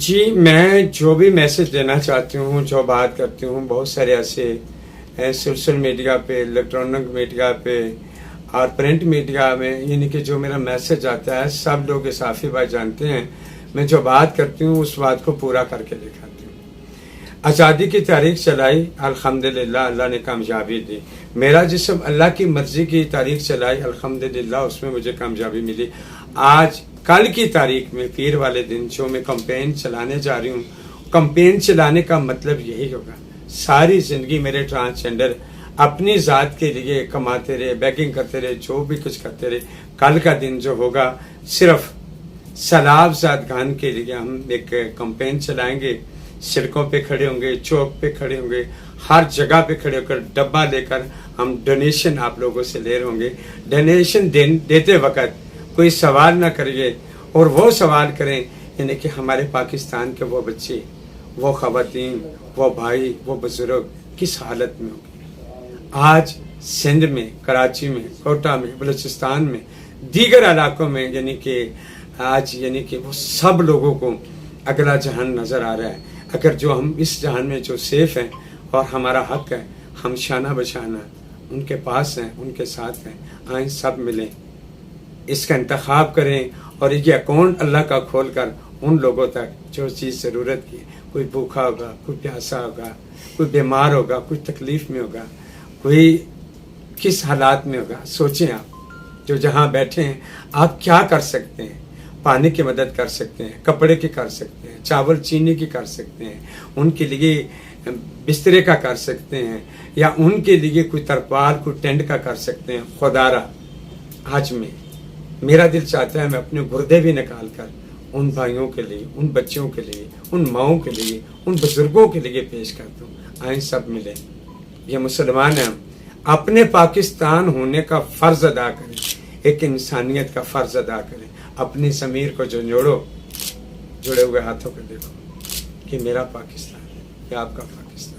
جی میں جو بھی میسج دینا چاہتی ہوں، جو بات کرتی ہوں، بہت سارے ایسے سوشل میڈیا پہ، الیکٹرانک میڈیا پہ اور پرنٹ میڈیا میں، یعنی کہ جو میرا میسج آتا ہے سب لوگ صافی بھائی جانتے ہیں، میں جو بات کرتی ہوں اس بات کو پورا کر کے دکھاتی ہوں۔ آزادی کی تاریخ چلائی، الحمدللہ اللہ نے کامیابی دی۔ میرا جسم اللہ کی مرضی کی تاریخ چلائی، الحمدللہ اس میں مجھے کامیابی ملی۔ آج کل کی تاریخ میں پیر والے دن جو میں کمپین چلانے جا رہی ہوں، کمپین چلانے کا مطلب یہی ہوگا ساری زندگی میرے ٹرانسجنڈر اپنی ذات کے لیے کماتے رہے، بیکنگ کرتے رہے، جو بھی کچھ کرتے رہے۔ کل کا دن جو ہوگا صرف سیلاب زادگان کے لیے ہم ایک کمپین چلائیں گے، سڑکوں پہ کھڑے ہوں گے، چوک پہ کھڑے ہوں گے، ہر جگہ پہ کھڑے ہو کر ڈبہ لے کر ہم ڈونیشن آپ لوگوں سے لے رہے ہوں گے۔ ڈونیشن دیتے وقت کوئی سوال نہ کریے، اور وہ سوال کریں یعنی کہ ہمارے پاکستان کے وہ بچے، وہ خواتین، وہ بھائی، وہ بزرگ کس حالت میں ہوں گے۔ آج سندھ میں، کراچی میں، کوٹہ میں، بلوچستان میں، دیگر علاقوں میں، یعنی کہ آج یعنی کہ وہ سب لوگوں کو اگلا جہان نظر آ رہا ہے۔ اگر جو ہم اس جہان میں جو سیف ہیں اور ہمارا حق ہے، ہم شانہ بشانہ ان کے پاس ہیں، ان کے ساتھ ہیں، آئیں سب ملیں، اس کا انتخاب کریں اور یہ اکاؤنٹ اللہ کا کھول کر ان لوگوں تک جو چیز ضرورت کی، کوئی بھوکا ہوگا، کوئی پیاسا ہوگا، کوئی بیمار ہوگا، کوئی تکلیف میں ہوگا، کوئی کس حالات میں ہوگا، سوچیں آپ جو جہاں بیٹھے ہیں آپ کیا کر سکتے ہیں۔ پانی کی مدد کر سکتے ہیں، کپڑے کی کر سکتے ہیں، چاول چینی کی کر سکتے ہیں، ان کے لیے بسترے کا کر سکتے ہیں، یا ان کے لیے کوئی ترپال، کوئی ٹینٹ کا کر سکتے ہیں۔ خدا را آج میں میرا دل چاہتا ہے میں اپنے گردے بھی نکال کر ان بھائیوں کے لیے، ان بچوں کے لیے، ان ماؤں کے لیے، ان بزرگوں کے لیے پیش کرتا ہوں۔ آئیں سب ملیں، یہ مسلمان ہیں، اپنے پاکستان ہونے کا فرض ادا کریں، ایک انسانیت کا فرض ادا کریں۔ اپنی ضمیر کو جو جوڑے ہوئے ہاتھوں کو دیکھو کہ میرا پاکستان ہے، یہ آپ کا پاکستان